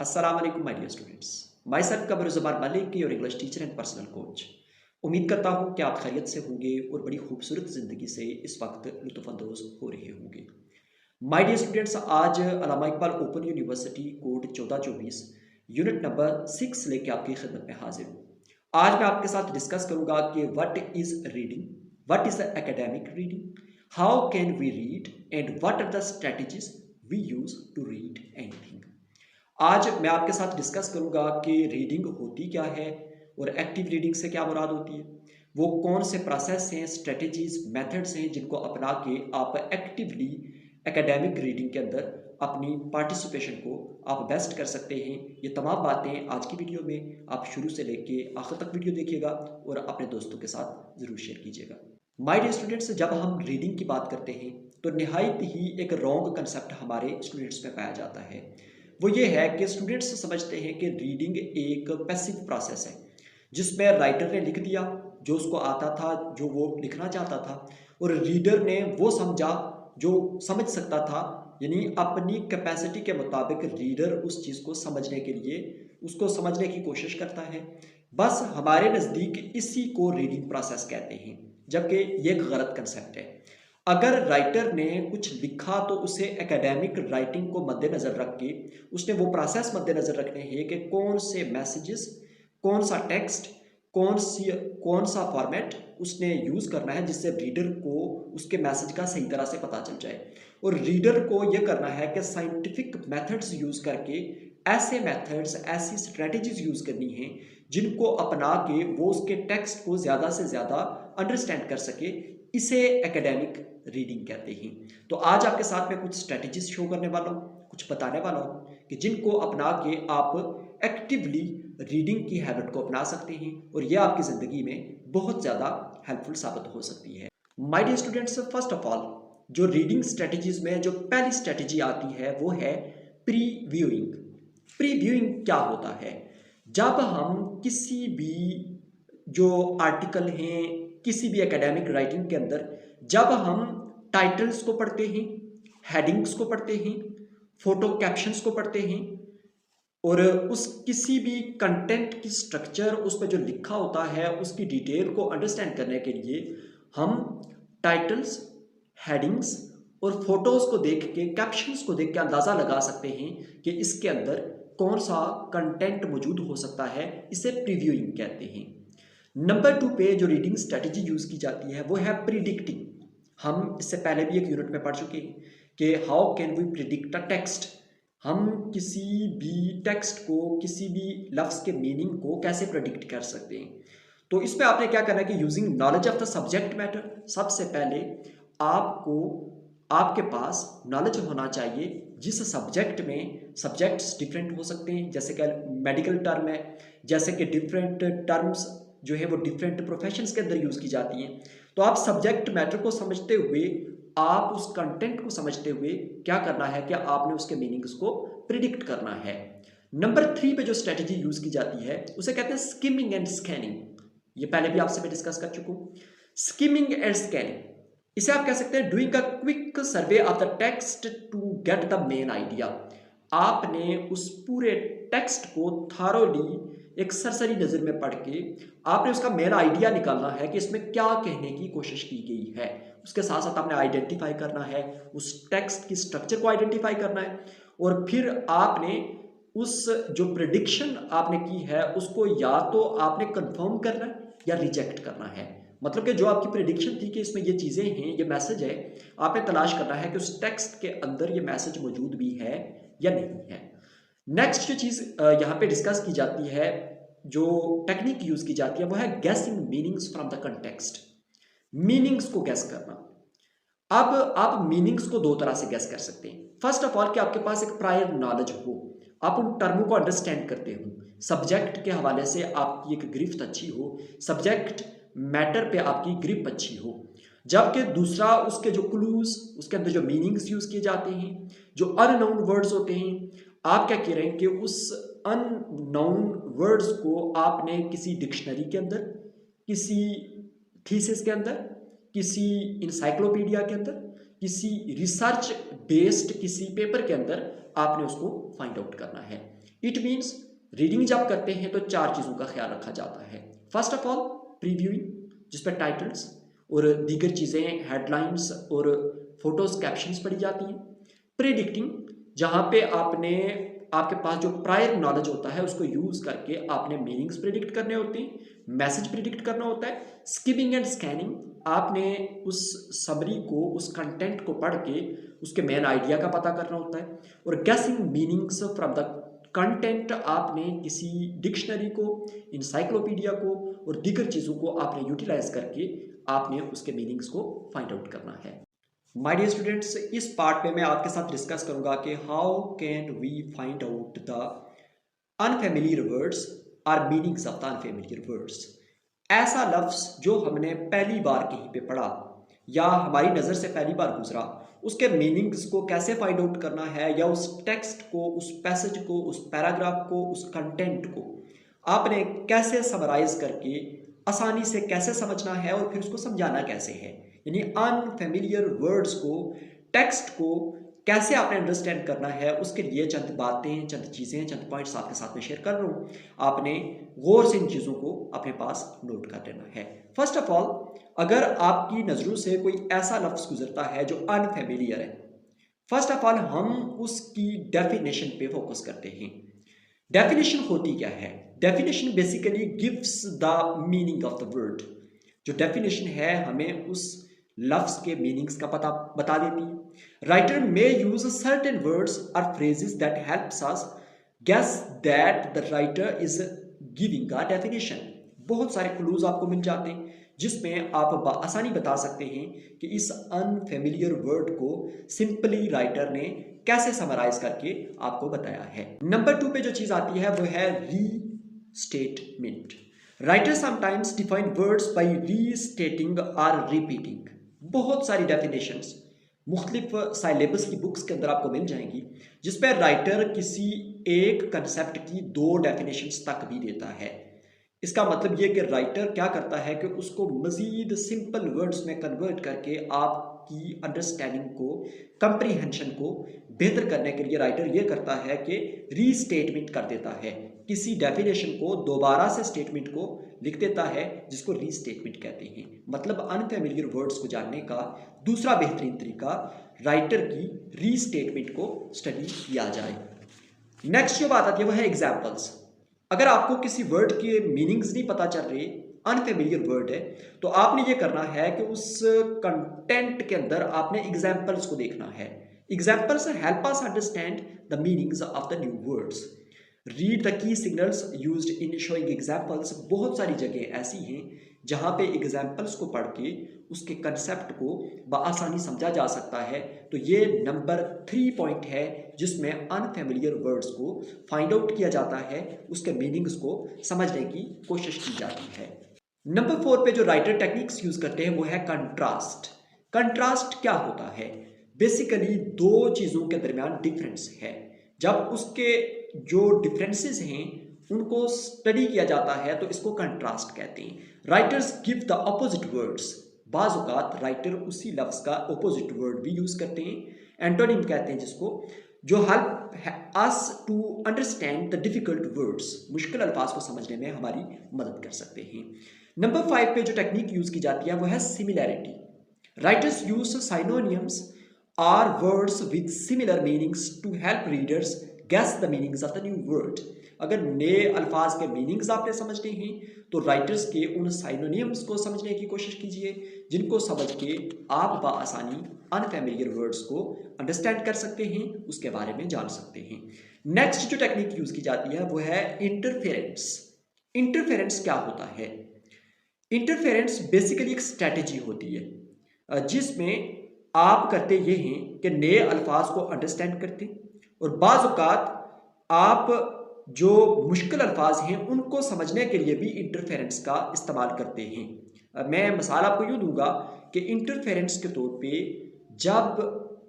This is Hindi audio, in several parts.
अस्सलाम वालेकुम my dear students. Myself Qamar Zuban Malik, your English teacher and personal coach. उम्मीद करता हूँ कि आप खैरियत से होंगे और बड़ी खूबसूरत ज़िंदगी से इस वक्त लुत्फ़अंदोज़ हो रहे होंगे। माय डियर स्टूडेंट्स, आज Allama Iqbal open university code 1424 unit number 6 लेके आपकी खिदमत में हाजिर हूँ। आज मैं आपके साथ डिस्कस करूँगा कि what is reading, what is the academic reading, how can we read and what are the strategies we use to read anything. आज मैं आपके साथ डिस्कस करूंगा कि रीडिंग होती क्या है और एक्टिव रीडिंग से क्या मुराद होती है। वो कौन से प्रोसेस हैं, स्ट्रेटजीज, मेथड्स हैं जिनको अपना के आप एक्टिवली एकेडमिक रीडिंग के अंदर अपनी पार्टिसिपेशन को आप बेस्ट कर सकते हैं। ये तमाम बातें आज की वीडियो में आप शुरू से लेके आखिर तक वीडियो देखिएगा और अपने दोस्तों के साथ ज़रूर शेयर कीजिएगा। माय डियर स्टूडेंट्स, जब हम रीडिंग की बात करते हैं तो निहायत ही एक रॉन्ग कंसेप्ट हमारे स्टूडेंट्स में पाया जाता है। वो ये है कि स्टूडेंट्स समझते हैं कि रीडिंग एक पैसिव प्रोसेस है जिसमें राइटर ने लिख दिया जो उसको आता था, जो वो लिखना चाहता था, और रीडर ने वो समझा जो समझ सकता था। यानी अपनी कैपेसिटी के मुताबिक रीडर उस चीज़ को समझने के लिए उसको समझने की कोशिश करता है। बस हमारे नज़दीक इसी को रीडिंग प्रोसेस कहते हैं, जबकि ये एक गलत कंसेप्ट है। अगर राइटर ने कुछ लिखा तो उसे एकेडमिक राइटिंग को मद्देनज़र रख के उसने वो प्रोसेस मद्देनज़र रखने हैं कि कौन से मैसेजेस, कौन सा टेक्स्ट, कौन सा फॉर्मेट उसने यूज़ करना है जिससे रीडर को उसके मैसेज का सही तरह से पता चल जाए। और रीडर को ये करना है कि साइंटिफिक मेथड्स यूज़ करके ऐसे मेथड्स, ऐसी स्ट्रेटजीज यूज़ करनी है जिनको अपना के वो उसके टेक्स्ट को ज़्यादा से ज़्यादा अंडरस्टैंड कर सके। इसे एकेडमिक रीडिंग कहते हैं। तो आज आपके साथ में कुछ स्ट्रेटजीज शो करने वाला हूँ, कुछ बताने वाला हूँ कि जिनको अपना के आप एक्टिवली रीडिंग की हैबिट को अपना सकते हैं और ये आपकी ज़िंदगी में बहुत ज़्यादा हेल्पफुल साबित हो सकती है। My dear students, first of all जो रीडिंग स्ट्रेटजीज में जो पहली स्ट्रेटजी आती है वो है प्री व्यूइंग। प्री व्यूइंग क्या होता है? जब हम किसी भी जो आर्टिकल हैं, किसी भी एकेडमिक राइटिंग के अंदर जब हम टाइटल्स को पढ़ते हैं, हेडिंग्स को पढ़ते हैं, फोटो कैप्शंस को पढ़ते हैं और उस किसी भी कंटेंट की स्ट्रक्चर उस पर जो लिखा होता है उसकी डिटेल को अंडरस्टैंड करने के लिए हम टाइटल्स, हेडिंग्स और फोटोज को देख के, कैप्शंस को देख के अंदाज़ा लगा सकते हैं कि इसके अंदर कौन सा कंटेंट मौजूद हो सकता है। इसे प्रीव्यूइंग कहते हैं। नंबर 2 पे जो रीडिंग स्ट्रेटजी यूज़ की जाती है वो है प्रिडिक्टिंग। हम इससे पहले भी एक यूनिट में पढ़ चुके हैं कि how can we predict a text. हम किसी भी टेक्स्ट को, किसी भी लफ्ज़ के मीनिंग को कैसे प्रिडिक्ट कर सकते हैं। तो इस पे आपने क्या करना है कि using knowledge of the subject matter, सबसे पहले आपको आपके पास नॉलेज होना चाहिए जिस सब्जेक्ट में। सब्जेक्ट्स डिफरेंट हो सकते हैं, जैसे कि मेडिकल टर्म है, जैसे कि डिफरेंट टर्म्स जो है वो डिफरेंट प्रोफेशंस के अंदर यूज़ की जाती हैं। तो आप सब्जेक्ट मैटर को समझते हुए, आप उस कंटेंट को समझते हुए क्या करना है कि आपने उसके मीनिंग्स को प्रिडिक्ट करना है। नंबर 3 पे जो स्ट्रेटजी यूज़ की जाती है उसे कहते हैं स्किमिंग एंड स्कैनिंग। ये पहले भी आपसे मैं डिस्कस कर चुका हूँ। स्किमिंग एंड स्कैनिंग, इसे आप कह सकते हैं doing a quick survey of the text to get the main idea. आपने उस पूरे टेक्स्ट को थारोली एक सरसरी नज़र में पढ़ के आपने उसका मेन आइडिया निकालना है कि इसमें क्या कहने की कोशिश की गई है। उसके साथ साथ आपने आइडेंटिफाई करना है, उस टेक्स्ट की स्ट्रक्चर को आइडेंटिफाई करना है और फिर आपने उस जो प्रिडिक्शन आपने की है उसको या तो आपने कंफर्म करना है या रिजेक्ट करना है। मतलब कि जो आपकी प्रिडिक्शन थी कि इसमें ये चीज़ें हैं, ये मैसेज है, आपने तलाश करना है कि उस टेक्स्ट के अंदर ये मैसेज मौजूद भी है या नहीं है। नेक्स्ट जो चीज़ यहाँ पे डिस्कस की जाती है, जो टेक्निक यूज़ की जाती है वो है गेसिंग meanings from the context. Meanings को गेस करना। अब आप मीनिंग्स को दो तरह से गेस कर सकते हैं। फर्स्ट ऑफ ऑल कि आपके पास एक प्रायर नॉलेज हो, आप उन टर्मों को अंडरस्टैंड करते हो, सब्जेक्ट के हवाले से आपकी एक गिरफ्त अच्छी हो, सब्जेक्ट मैटर पे आपकी ग्रिप अच्छी हो। जबकि दूसरा उसके जो क्लूज, उसके अंदर जो मीनिंग्स यूज़ किए जाते हैं, जो अननोन वर्ड्स होते हैं, आप क्या कह रहे हैं कि उस अननोन वर्ड्स को आपने किसी डिक्शनरी के अंदर, किसी थीसिस के अंदर, किसी इंसाइक्लोपीडिया के अंदर, किसी रिसर्च बेस्ड किसी पेपर के अंदर आपने उसको फाइंड आउट करना है। इट मीन्स रीडिंग जब करते हैं तो 4 चीज़ों का ख्याल रखा जाता है। फर्स्ट ऑफ ऑल प्रीव्यूइंग, जिस पर टाइटल्स और दीगर चीज़ें, हेडलाइंस और फोटोज कैप्शंस पढ़ी जाती हैं। प्रेडिक्टिंग, जहाँ पे आपके पास जो प्रायर नॉलेज होता है उसको यूज़ करके आपने मीनिंग्स प्रेडिक्ट करने होते हैं, मैसेज प्रेडिक्ट करना होता है। स्किमिंग एंड स्कैनिंग, आपने उस समरी को, उस कंटेंट को पढ़ के उसके मेन आइडिया का पता करना होता है। और गेसिंग मीनिंग्स फ्रॉम द कंटेंट, आपने किसी डिक्शनरी को, इंसाइक्लोपीडिया को और दीगर चीज़ों को आपने यूटिलाइज करके आपने उसके मीनिंग्स को फाइंड आउट करना है। माय डियर स्टूडेंट्स, इस पार्ट में मैं आपके साथ डिस्कस करूंगा कि how can we find out the unfamiliar words और meanings of the unfamiliar words. ऐसा लफ्ज़ जो हमने पहली बार कहीं पे पढ़ा या हमारी नज़र से पहली बार गुजरा, उसके मीनिंग्स को कैसे फाइंड आउट करना है, या उस टेक्स्ट को, उस पैसेज को, उस पैराग्राफ को, उस कंटेंट को आपने कैसे समराइज करके आसानी से कैसे समझना है और फिर उसको समझाना कैसे है। यानी अनफेमिलियर वर्ड्स को, टेक्स्ट को कैसे आपने अंडरस्टैंड करना है, उसके लिए चंद बातें, चंद चीज़ें, चंद पॉइंट्स आपके साथ में शेयर कर रहा हूँ। आपने गौर से इन चीज़ों को अपने पास नोट कर लेना है। फर्स्ट ऑफ ऑल, अगर आपकी नज़रों से कोई ऐसा लफ्ज़ गुजरता है जो अनफेमिलियर है, फर्स्ट ऑफ ऑल हम उसकी डेफिनेशन पे फोकस करते हैं। डेफिनेशन होती क्या है? Definition basically gives the meaning of the word. जो डेफिनेशन है हमें उस लफ्ज़ के मीनिंग्स का पता बता देती है। Writer may use certain words और phrases that helps us guess that the writer is giving a definition. बहुत सारे क्लूज आपको मिल जाते हैं जिसमें आप आसानी बता सकते हैं कि इस अनफेमिलियर वर्ड को सिंपली राइटर ने कैसे समराइज करके आपको बताया है। नंबर 2 पे जो चीज़ आती है वो है restatement. Writer sometimes define words by restating और रिपीटिंग। बहुत सारी डेफिनेशंस मुख्तलिफ साइलेबस की बुक्स के अंदर आपको मिल जाएंगी जिसपे राइटर किसी एक कंसेप्ट की 2 डेफिनेशंस तक भी देता है। इसका मतलब ये कि राइटर क्या करता है कि उसको मज़ीद सिंपल वर्ड्स में कन्वर्ट करके आपकी अंडरस्टैंडिंग को, कंप्रीहेंशन को बेहतर करने के लिए राइटर ये करता है कि रीस्टेटमेंट कर देता है। किसी डेफिनेशन को दोबारा से स्टेटमेंट को लिख देता है जिसको रीस्टेटमेंट कहते हैं। मतलब अनफेमिलियर वर्ड्स को जानने का दूसरा बेहतरीन तरीका राइटर की रीस्टेटमेंट को स्टडी किया जाए। नेक्स्ट जो बात आती है वो है एग्जाम्पल्स। अगर आपको किसी वर्ड के मीनिंग्स नहीं पता चल रहे, अनफेमिलियर वर्ड है, तो आपने ये करना है कि उस कंटेंट के अंदर आपने एग्जाम्पल्स को देखना है। Examples help us understand the meanings of the new words. Read the key signals used in showing examples. बहुत सारी जगह ऐसी हैं जहाँ पे एग्जाम्पल्स को पढ़ के उसके कंसेप्ट को बआसानी समझा जा सकता है। तो ये नंबर 3 पॉइंट है जिसमें अनफेमिलियर वर्ड्स को फाइंड आउट किया जाता है, उसके मीनिंग्स को समझने की कोशिश की जाती है। नंबर 4 पे जो राइटर टेक्निक्स यूज करते हैं वो है कंट्रास्ट। कंट्रास्ट क्या होता है? बेसिकली 2 चीज़ों के दरमियान डिफरेंस है। जब उसके जो डिफरेंसेस हैं उनको स्टडी किया जाता है तो इसको कंट्रास्ट कहते हैं। Writers give the opposite words. बाज़ औक़ात राइटर उसी लफ्ज़ का अपोजिट वर्ड भी यूज़ करते हैं। एंटोनिम कहते हैं जिसको, जो help us to understand the difficult words. मुश्किल अल्फाज को समझने में हमारी मदद कर सकते हैं। नंबर 5 पे जो टेक्निक यूज़ की जाती है वो है similarity. Writers use synonyms are words with similar meanings to help readers guess the meanings of the new word. अगर नए अल्फाज के मीनिंग्स आपने समझने हैं तो राइटर्स के उन साइनोनिम्स को समझने की कोशिश कीजिए जिनको समझ के आप बआसानी अनफेमिलियर वर्ड्स को अंडरस्टैंड कर सकते हैं, उसके बारे में जान सकते हैं। नेक्स्ट जो टेक्निक यूज की जाती है वो है इंटरफेरेंस। इंटरफेरेंस क्या होता है? इंटरफेरेंस बेसिकली एक स्ट्रैटेजी होती है जिसमें आप करते ये हैं कि नए अल्फाज को अंडरस्टैंड करते और बाज़ औक़ात आप जो मुश्किल अल्फाज हैं उनको समझने के लिए भी इंटरफेरेंस का इस्तेमाल करते हैं। मैं मिसाल आपको यूँ दूंगा कि इंटरफेरेंस के तौर पे जब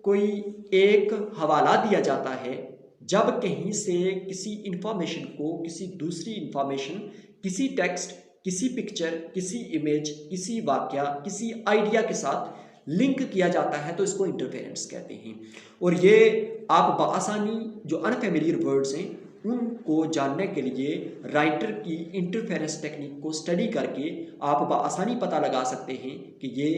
कोई एक हवाला दिया जाता है, जब कहीं से किसी इंफॉर्मेशन को किसी दूसरी इंफॉर्मेशन, किसी टेक्स्ट, किसी पिक्चर, किसी इमेज, किसी वाक्या, किसी आइडिया के साथ लिंक किया जाता है तो इसको इंटरफेरेंस कहते हैं। और ये आप बआसानी जो अनफेमिलियर वर्ड्स हैं उनको जानने के लिए राइटर की इंटरफेरेंस टेक्निक को स्टडी करके आप बआसानी पता लगा सकते हैं कि ये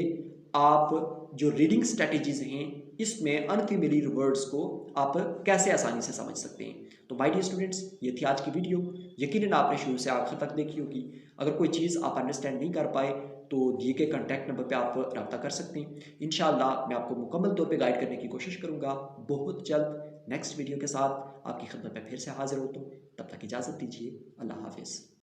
आप जो रीडिंग स्ट्रेटजीज हैं इसमें अनफेमिलियर वर्ड्स को आप कैसे आसानी से समझ सकते हैं। तो माय डियर स्टूडेंट्स, ये थी आज की वीडियो। यकीनन आपने शुरू से आखिर तक देखी होगी। अगर कोई चीज़ आप अंडरस्टैंड नहीं कर पाए तो दिए गए कॉन्टैक्ट नंबर पे आप रब्ता कर सकते हैं। इंशाल्लाह मैं आपको मुकम्मल तौर पे गाइड करने की कोशिश करूँगा बहुत जल्द नेक्स्ट वीडियो के साथ आपकी खिदमत में फिर से हाजिर होता हूँ। तब तक इजाज़त दीजिए। अल्लाह हाफिज़।